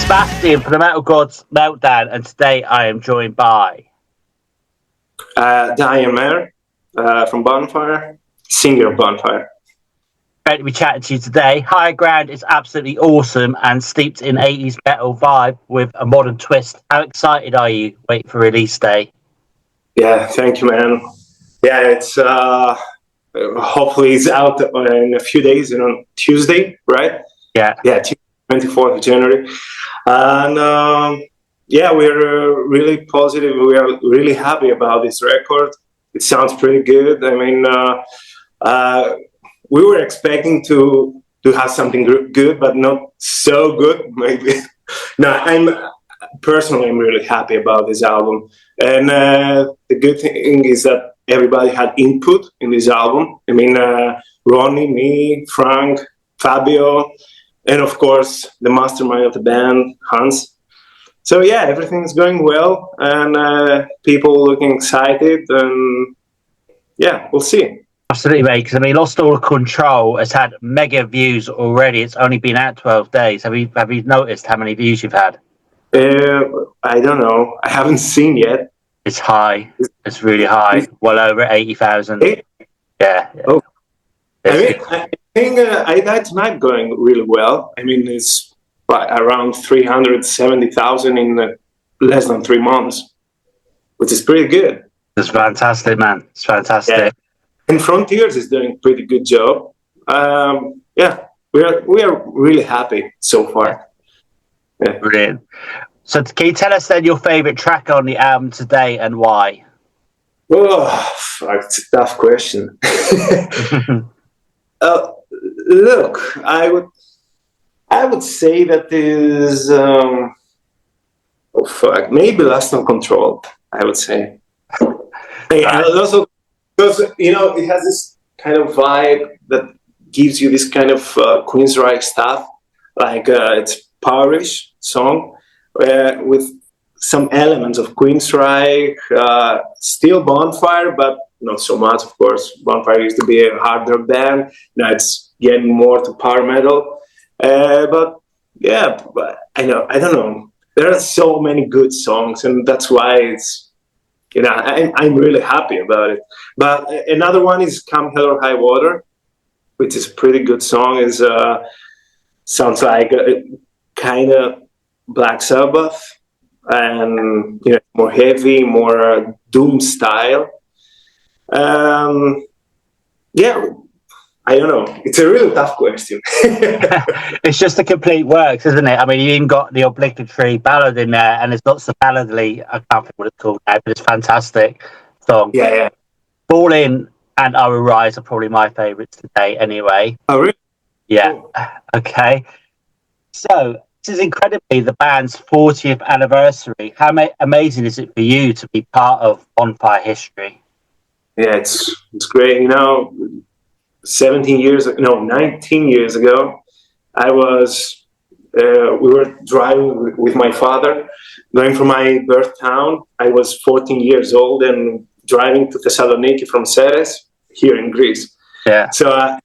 Sebastian from the Metal Gods Meltdown, and today I am joined by Dyan Mair from Bonfire, singer of Bonfire. Great to be chatting to you today. Higher Ground is absolutely awesome and steeped in 80s metal vibe with a modern twist. How excited are you waiting for release day? Yeah, thank you, man. Yeah, it's hopefully it's out in a few days, on Tuesday, right? Yeah, 24th of January. And we're really positive. We are really happy about this record. It sounds pretty good. I mean, we were expecting to have something good, but not so good, maybe. No, I'm really happy about this album. And the good thing is that everybody had input in this album. I mean, Ronnie, me, Frank, Fabio, and of course, the mastermind of the band, Hans. So yeah, everything's going well, and people looking excited, and yeah, we'll see. absolutely, mate. Because I mean, Lost All Control has had mega views already. It's only been out 12 days. Have you noticed how many views you've had? I don't know. I haven't seen yet. It's high. It's really high. Well over 80,000. Yeah. Oh, I think that's not going really well. I mean, it's around 370,000 in less than 3 months, which is pretty good. It's fantastic, man. It's fantastic. Yeah. And Frontiers is doing a pretty good job. We are really happy so far. Yeah. Brilliant. So can you tell us then your favourite track on the album today and why? Oh, it's a tough question. Look, I would say that is maybe Last Uncontrolled, I would say. And also because it has this kind of vibe that gives you this kind of Queensryche stuff, like it's powerish song with some elements of Queensryche, still Bonfire, but not so much, of course. Bonfire used to be a harder band. Now it's getting more to power metal. But I don't know. There are so many good songs, and that's why it's, I'm really happy about it. But another one is Come Hell or High Water, which is a pretty good song. It sounds like kind of Black Sabbath, and more heavy, more doom style. I don't know. It's a really tough question. It's just a complete works, isn't it? I mean, you even got the obligatory ballad in there, and it's not so balladly. I can't think what it's called now, but it's fantastic song. Yeah. Fall In and Our Rise are probably my favourites today, anyway. Oh, really? Yeah. Oh. Okay. So this is incredibly the band's 40th anniversary. How amazing is it for you to be part of Bonfire history? Yeah, it's great. 19 years ago, I was. We were driving with my father, going from my birth town. I was 14 years old and driving to Thessaloniki from SEBS here in Greece. Yeah. So,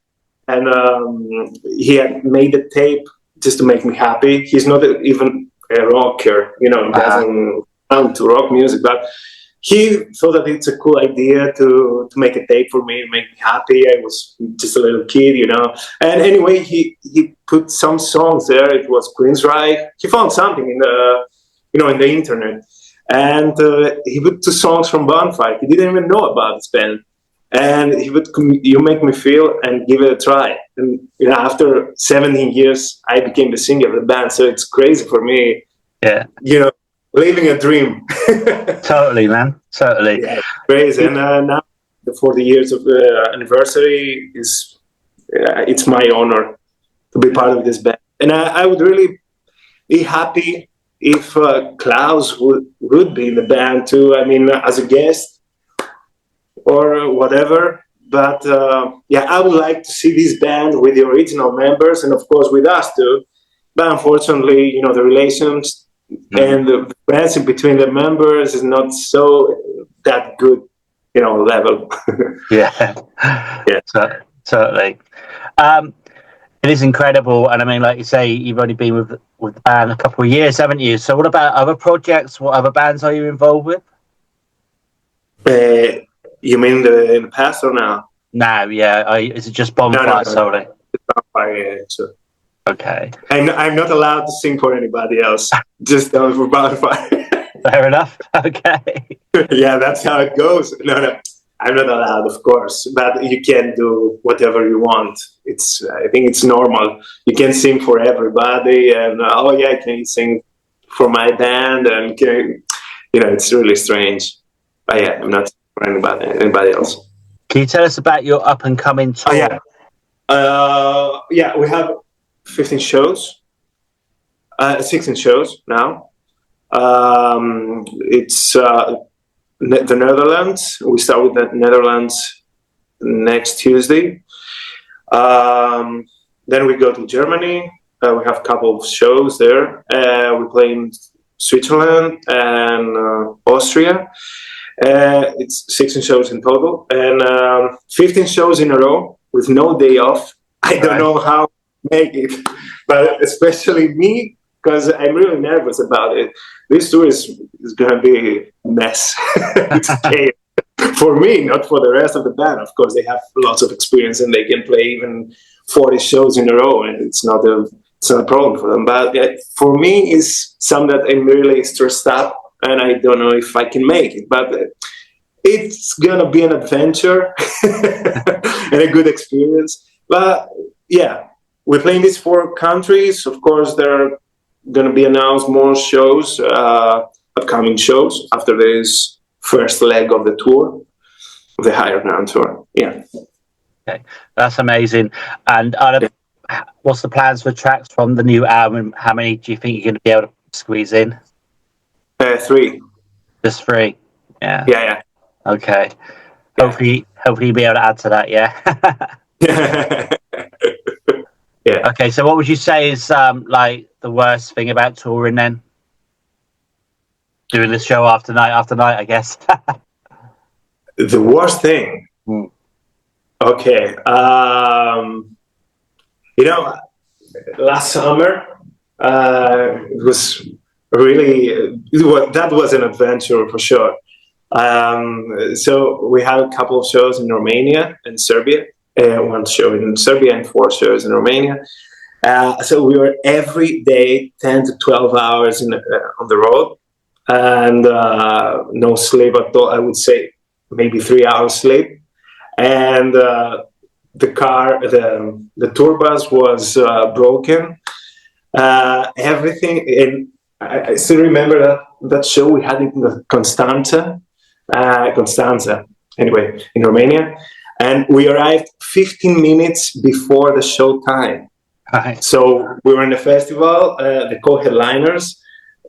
he had made a tape just to make me happy. He's not even a rocker, doesn't sound to rock music, but he thought that it's a cool idea to make a tape for me, make me happy. I was just a little kid, And anyway, he put some songs there. It was Queensryche. He found something in the internet, and he put 2 songs from Bonfire. He didn't even know about this band, and he would You Make Me Feel and give it a try. And after 17 years, I became the singer of the band. So it's crazy for me. Yeah. Living a dream. Totally, man. Totally. Yeah, crazy. And now the 40 years of the anniversary it's my honor to be part of this band. And I would really be happy if Klaus would be in the band too. I mean, as a guest or whatever. But I would like to see this band with the original members and of course with us too. But unfortunately, the relations and the friendship between the members is not so that good, level. Yeah. Certainly. It is incredible, and I mean, like you say, you've only been with the band a couple of years, haven't you? So, what about other projects? What other bands are you involved with? You mean in the past or now? Now, yeah. Is it just Bonfire solely? Bonfire, yeah. So. Okay. I'm not allowed to sing for anybody else. Just for Bonfire. Fair enough. Okay. Yeah, that's how it goes. No, I'm not allowed, of course, but you can do whatever you want. I think it's normal. You can sing for everybody, and I can sing for my band, and it's really strange. But yeah, I'm not for anybody else. Can you tell us about your up and coming tour? We have 15 shows, 16 shows now. It's the Netherlands. We start with the Netherlands next Tuesday. Then we go to Germany. We have a couple of shows there. We play in Switzerland and Austria. It's 16 shows in total, and 15 shows in a row with no day off. I don't know how to make it, but especially me, because I'm really nervous about it. This tour is going to be a mess. It's chaos. For me, not for the rest of the band. Of course, they have lots of experience and they can play even 40 shows in a row, and it's not a problem for them. But for me, it's something that I'm really stressed up, and I don't know if I can make it. But it's going to be an adventure and a good experience. But yeah, we're playing these 4 countries. Of course, there are going to be announced more shows, upcoming shows after this first leg of the tour, the Higher Ground tour. Yeah. Okay, that's amazing. And what's the plans for tracks from the new album? How many do you think you're going to be able to squeeze in? 3. Just 3. Yeah. Yeah. Okay. Yeah. Hopefully you'll be able to add to that. Yeah. Yeah. Okay, so what would you say is like the worst thing about touring then? Doing this show after night, I guess. The worst thing. Okay. Last summer, it was really that was an adventure for sure. So we had a couple of shows in Romania and Serbia. 1 show in Serbia and 4 shows in Romania. So we were every day 10 to 12 hours on the road, and no sleep at all. I would say maybe 3 hours sleep. And the tour bus was broken. Everything. And I still remember that show we had in Constanța, anyway, in Romania. And we arrived 15 minutes before the show time. Right. So we were in the festival, the co-headliners,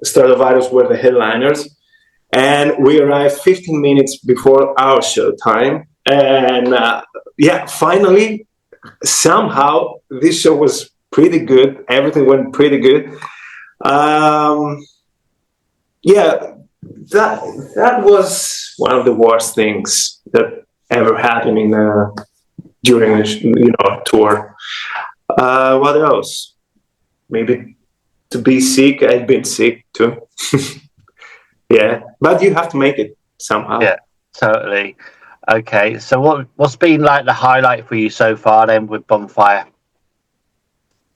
Stratovarius were the headliners, and we arrived 15 minutes before our show time. And finally, somehow, this show was pretty good. Everything went pretty good. That was one of the worst things that ever happening during a tour. What else? Maybe to be sick. I've been sick too. Yeah, but you have to make it somehow. Yeah, totally. Okay, so what's been like the highlight for you so far then with Bonfire?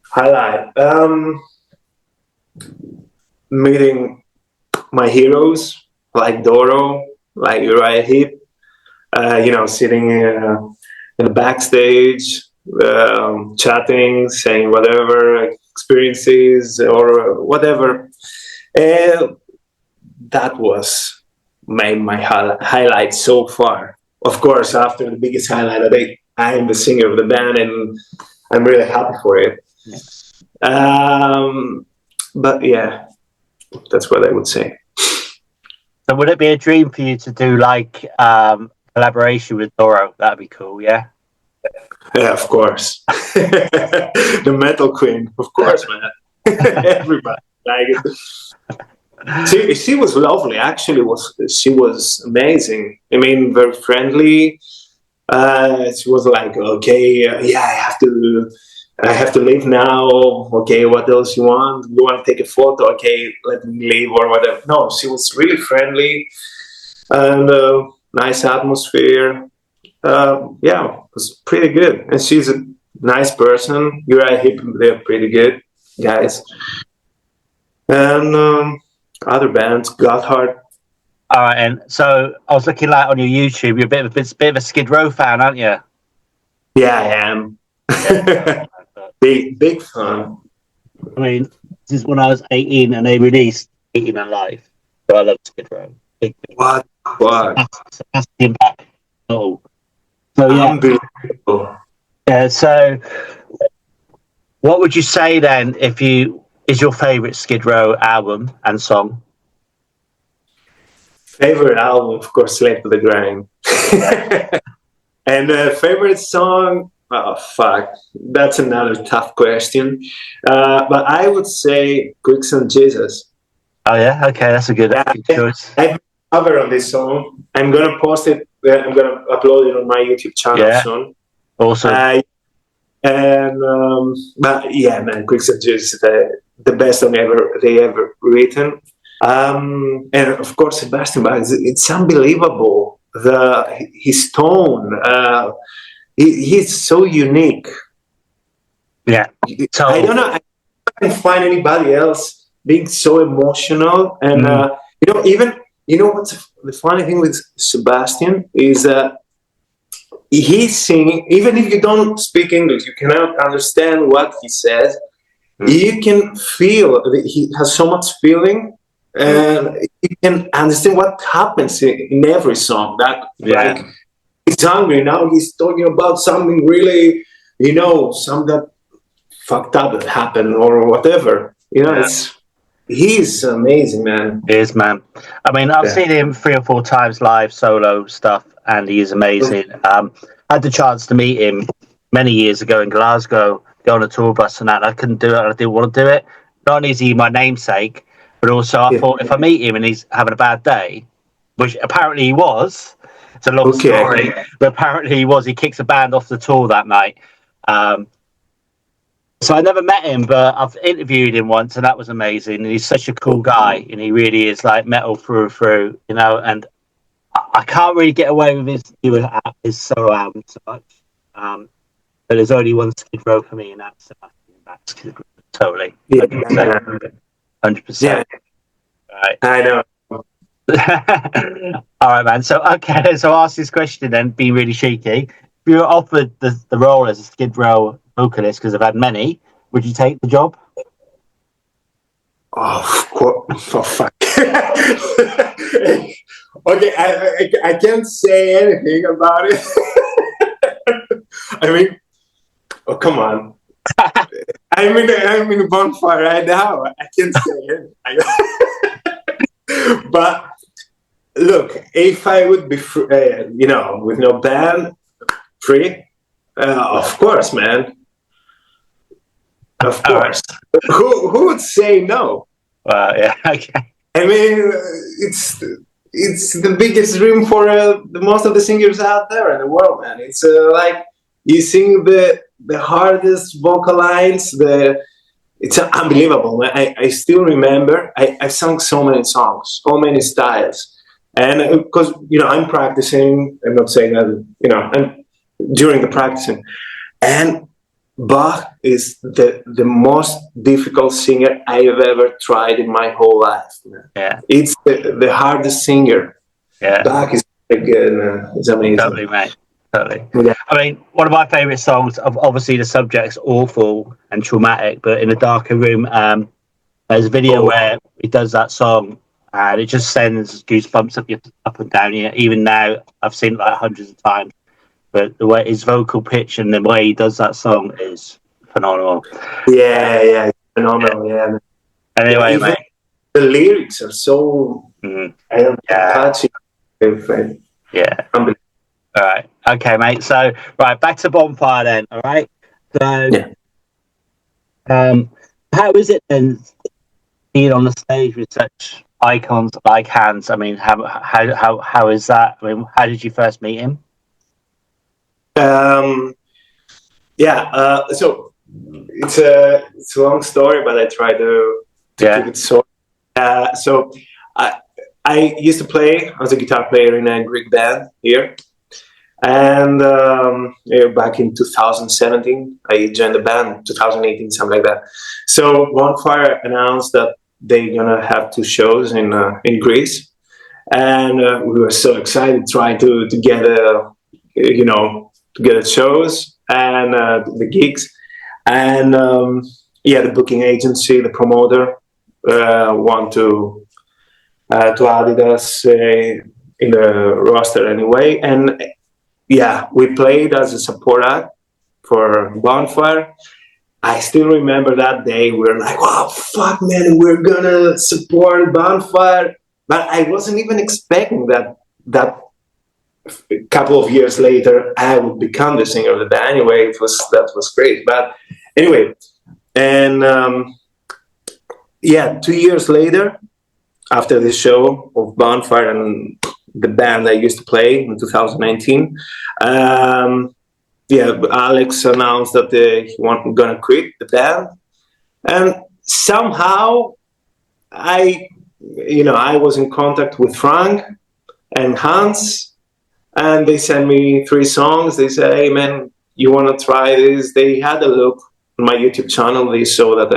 Highlight, meeting my heroes like Doro, like Uriah Heep. Sitting in the backstage, chatting, saying whatever experiences or whatever. That was my highlight so far. Of course, after the biggest highlight, I am the singer of the band, and I'm really happy for it. Yeah. But yeah, that's what I would say. So would it be a dream for you to do like collaboration with Doro? That'd be cool, yeah? Yeah, of course. The metal queen, of course, man. Everybody like it. She was lovely. Actually, she was amazing. I mean, very friendly. She was like, okay, I have to I have to leave now. Okay, what else you want? You want to take a photo? Okay, let me leave or whatever. No, she was really friendly and nice atmosphere. Yeah, it was pretty good. And she's a nice person. Uriah Heep, they're pretty good guys. And other bands, Gotthard. All right, and so I was looking like on your YouTube. You're a bit of a Skid Row fan, aren't you? Yeah, I am. big fan. I mean, this is when I was 18 and they released 18 Alive. So I love Skid Row. What? Sebastian Bach. Oh. So, yeah. Unbelievable. Yeah, so what would you say then is your favourite Skid Row album and song? Favorite album, of course, Slave to the Grind. And favorite song, oh, fuck. That's another tough question. But I would say Quicksand Jesus. Oh, yeah? Okay, that's a good choice. I have a cover on this song. I'm going to post it. I'm going to upload it on my YouTube channel soon. Awesome. But yeah, man, Quicksand Jesus is the best song they ever written. And of course, Sebastian Bach, it's unbelievable. His tone, he's so unique. Yeah. So, I don't know. I can't find anybody else being so emotional. And, what's the funny thing with Sebastian is he's singing, even if you don't speak English, you cannot understand what he says. You can feel that he has so much feeling. And you can understand what happens in every song. Like he's hungry now. He's talking about something really, something that fucked up that happened or whatever. He's amazing, man. He is, man. I mean, I've seen him 3 or 4 times live, solo stuff, and he is amazing. I had the chance to meet him many years ago in Glasgow, go on a tour bus and that. I couldn't do it. I didn't want to do it. Not only is he my namesake, but also I thought if I meet him and he's having a bad day, which apparently he was, it's a long story, but apparently he kicks a band off the tour that night. So I never met him, but I've interviewed him once, and that was amazing. And he's such a cool guy, and he really is like metal through and through, And I can't really get away with his solo album so much. But there's only one Skid Row for me, and that's Sebastian Bach Skid Row. Totally. 100%. Yeah. Right. I know. All right, man. So I'll ask this question then, being really cheeky. If you were offered the role as a Skid Row vocalist, because I've had many, would you take the job? Oh fuck. Okay, I can't say anything about it. I mean, oh, come on. I'm in a Bonfire right now. I can't say it. But look, if I would be, with no band, free, of course, man. Of course. Who would say no? Yeah. Okay. I mean, it's the biggest dream for the most of the singers out there in the world, man. It's like you sing the hardest vocal lines. It's unbelievable. I still remember. I sung so many songs, so many styles, and because I'm practicing. I'm not saying that I'm during the practicing, and Bach is the most difficult singer I have ever tried in my whole life. Man. Yeah, it's the hardest singer. Yeah, Bach is very good. Man. It's amazing. Totally, mate. Totally. Yeah. I mean, one of my favourite songs. Obviously, the subject's awful and traumatic, but in a darker room, there's a video where he does that song, and it just sends goosebumps up and down here. Even now, I've seen it like hundreds of times. But the way his vocal pitch and the way he does that song is phenomenal. Yeah, phenomenal. Yeah. Anyway, mate, the lyrics are so touching. Yeah. All right. Okay, mate. So, right, back to Bonfire then. All right. So, how is it then being on the stage with such icons like Hans? I mean, how is that? I mean, how did you first meet him? So it's a long story, but I try to keep it short. So I used to play as a guitar player in a Greek band here. And back in 2017, I joined the band, 2018, something like that. So Bonfire announced that they're gonna have 2 shows in Greece, and we were so excited trying to get shows and the gigs, and the booking agency, the promoter, want to add us in the roster anyway, and we played as a support act for Bonfire. I still remember that day. We were like, wow, fuck, man, we're gonna support Bonfire. But I wasn't even expecting that a couple of years later, I would become the singer of the band. Anyway, that was great. But anyway, and 2 years later, after the show of Bonfire and the band I used to play in 2019, Alex announced that he wasn't gonna quit the band, and somehow I was in contact with Frank and Hans, and they sent me 3 songs. They said, "Hey, man, you want to try this?" They had a look on my YouTube channel. They saw that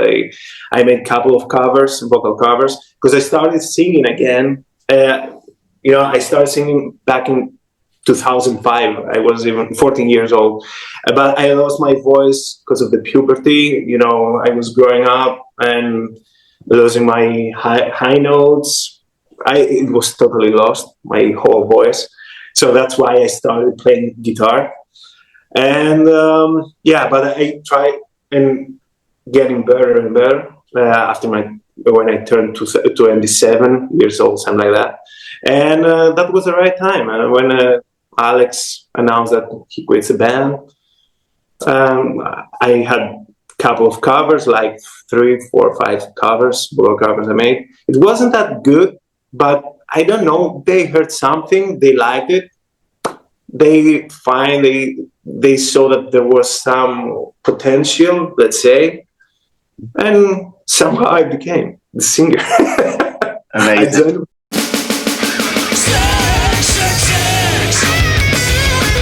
I made a couple of covers, vocal covers, because I started singing again. I started singing back in 2005. I was even 14 years old, but I lost my voice because of the puberty. I was growing up and losing my high notes. It was totally lost, my whole voice. So that's why I started playing guitar. And but I tried and getting better and better after when I turned to 27 years old, something like that. And that was the right time. And when Alex announced that he quits the band, I had a couple of covers, like 3, 4, 5 covers, vocal covers I made. It wasn't that good, but I don't know. They heard something, they liked it. They saw that there was some potential, let's say, and somehow I became the singer. Amazing.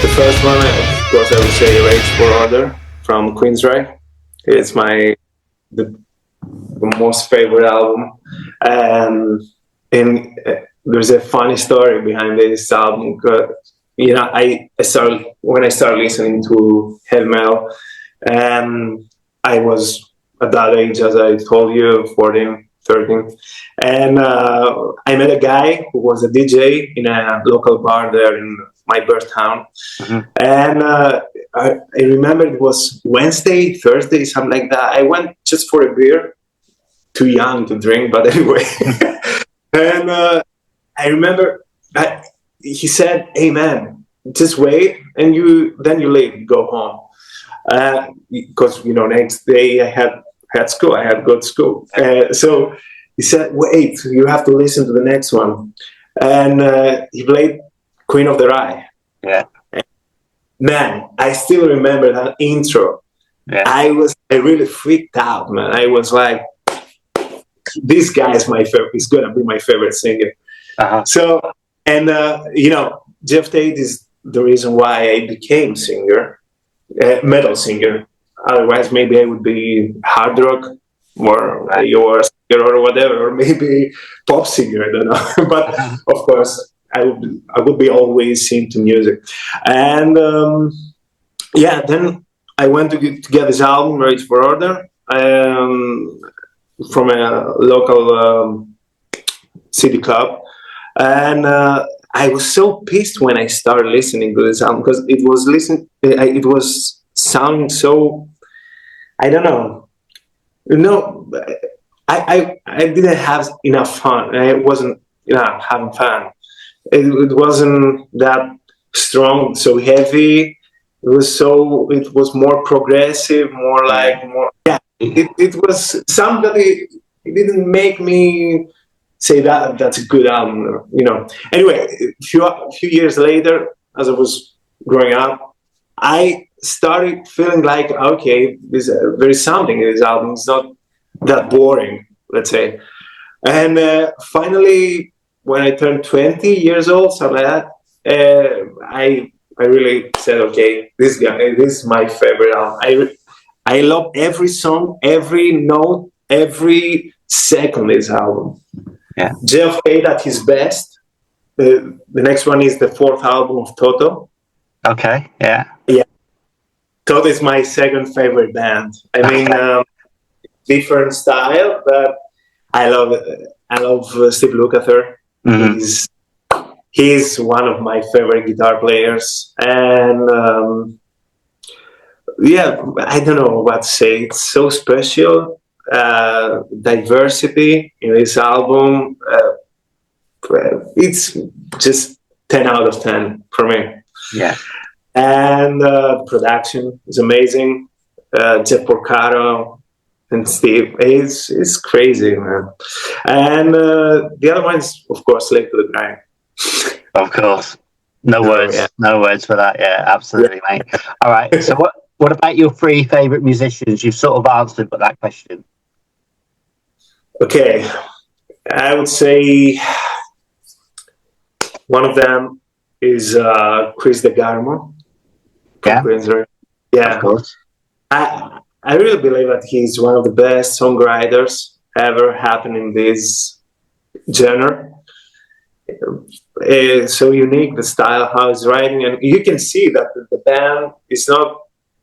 The first one, of course, I would say Rage for Order from Queensryche. It's the most favorite album. And there's a funny story behind this album. When I started listening to heavy metal, I was at that age, as I told you, 14, 13. And I met a guy who was a DJ in a local bar there in my birth town. Mm-hmm. And I remember it was Wednesday, Thursday, something like that. I went just for a beer, too young to drink, but anyway. And I remember he said, "Hey man, just wait, and then you leave, go home." Because next day I had school, I had to go to school. So he said, "Wait, you have to listen to the next one." And he played Queen of the Rye. Yeah. Man, I still remember that intro. Yeah. I really freaked out, man. I was like, this guy is my favorite. He's gonna be my favorite singer. Uh-huh. So, and Jeff Tate is the reason why I became singer, metal singer. Otherwise, maybe I would be hard rock or your singer or whatever, or maybe pop singer. I don't know. But of course, I would be always into music. And then I went to get this album, Rage for Order, from a local city club. And I was so pissed when I started listening to this album, because it was sounding so, I don't know. I didn't have enough fun. I wasn't having fun. It wasn't that strong, so heavy. It was more progressive, more like more. Yeah, it was somebody. It didn't make me say that's a good album, Anyway, a few years later, as I was growing up, I started feeling like, okay, there is something in this album. It's not that boring, let's say. And finally, when I turned 20 years old, something like that, I really said, okay, this is my favorite album. I love every song, every note, every second of this album. Yeah. Jeff Fade at his best. The next one is the fourth album of Toto. Okay, yeah. Yeah. Toto is my second favorite band. I mean, different style, but I love Steve Lukather. Mm-hmm. He's one of my favorite guitar players, and I don't know what to say. It's so special. Diversity in this album. It's just 10 out of 10 for me. Yeah. And production is amazing. Jeff Porcaro and Steve, it's crazy, man. And the other one is, of course, Late to the Grind. Of course. No words for that. Yeah, absolutely, mate. All right. So what about your three favourite musicians? You've sort of answered that question. Okay. I would say one of them is Chris DeGarmo. Yeah. Yeah. Of course. I really believe that he's one of the best songwriters ever happened in this genre. It's so unique, the style, how he's writing, and you can see that the band is not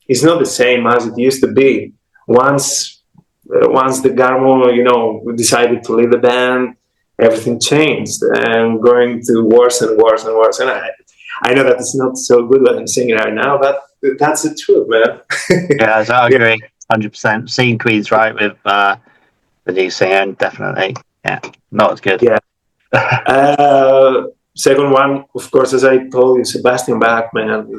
the same as it used to be. Once DeGarmo, decided to leave the band, everything changed and going to worse and worse and worse. And I know that it's not so good what I'm saying right now, but that's the truth, man. Yeah, I agree, 100%. Seeing Queen's right with the new singer, definitely. Yeah, not as good. Yeah. Second one, of course, as I told you, Sebastian Bach, man.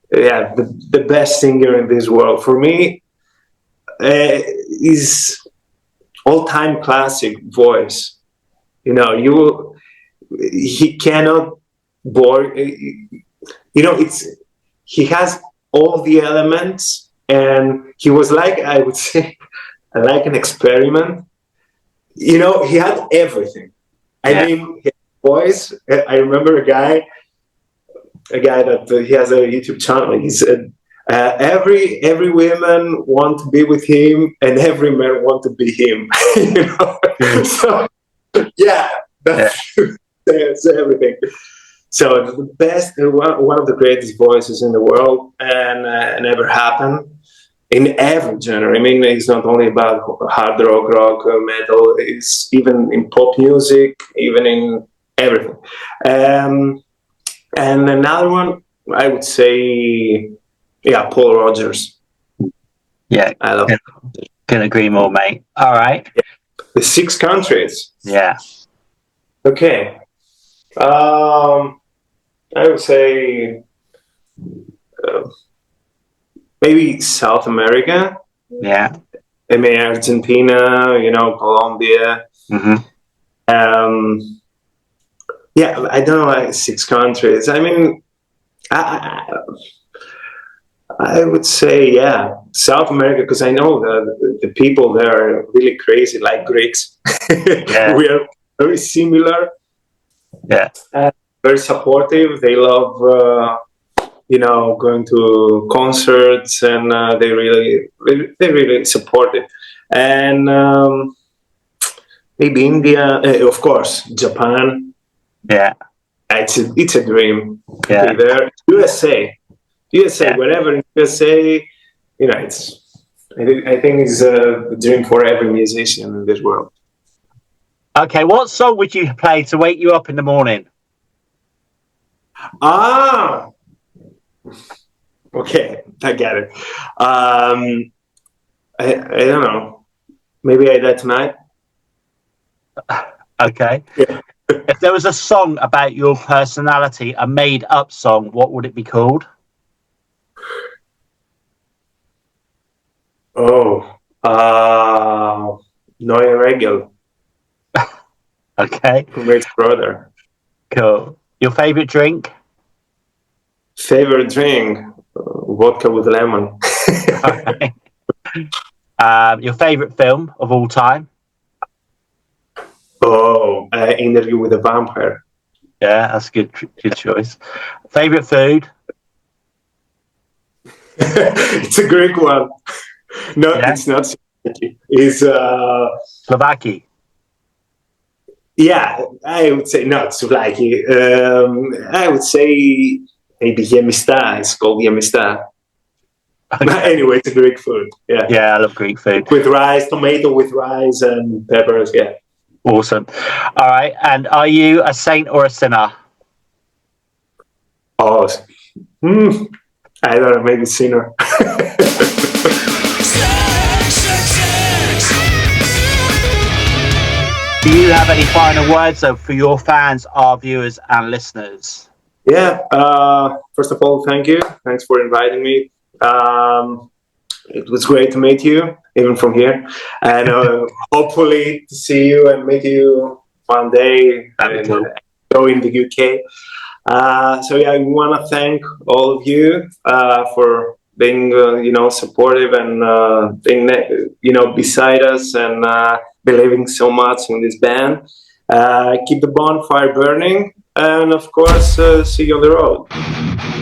The best singer in this world. For me, is all-time classic voice. He cannot bore. He has all the elements, and he was like, I would say, like an experiment. He had everything. I mean, his voice. I remember a guy that he has a YouTube channel. He said, every woman want to be with him, and every man want to be him. So, that's everything. So the best, one of the greatest voices in the world, and never happened in every genre. I mean, it's not only about hard rock, metal. It's even in pop music, even in everything. And another one, I would say, Paul Rogers. Yeah, I love it. Can agree more, mate. All right. Yeah. The 6 countries. Yeah. Okay. I would say maybe South America. Yeah. I mean, Argentina, Colombia. Mm-hmm. I don't know, like 6 countries. I mean, I would say, South America, because I know the people there are really crazy, like Greeks. Yeah. We are very similar. Yeah. Very supportive. They love, going to concerts, and they really support it. And maybe India, of course, Japan. Yeah. It's a dream. Yeah. There. USA, wherever in USA, I think it's a dream for every musician in this world. Okay, what song would you play to wake you up in the morning? Okay, I get it. I don't know. Maybe I Die Tonight. Okay. Yeah. If there was a song about your personality, a made-up song, what would it be called? Neue Regel. Okay. Great brother. Cool. Your favorite drink? Favorite drink? vodka with lemon. Okay. Your favorite film of all time? Oh, Interview with a Vampire. Yeah, that's good choice. Favorite food? It's a Greek one. No, Yeah. it's not. It's Slovakia. yeah, I would say not souvlaki. I would say maybe yemista. It's called yemista. Okay. Anyway, it's a Greek food. Yeah. Yeah, I love Greek food. With rice, tomato with rice and peppers. Yeah. Awesome. All right. And are you a saint or a sinner? Oh, I don't know. Maybe sinner. Do you have any final words though for your fans, our viewers, and listeners? Yeah. First of all, thank you. Thanks for inviting me. It was great to meet you, even from here, and hopefully to see you and meet you one day and go in the UK. So yeah, I want to thank all of you for being, supportive and being, beside us and believing so much in this band. Keep the bonfire burning, and of course, see you on the road.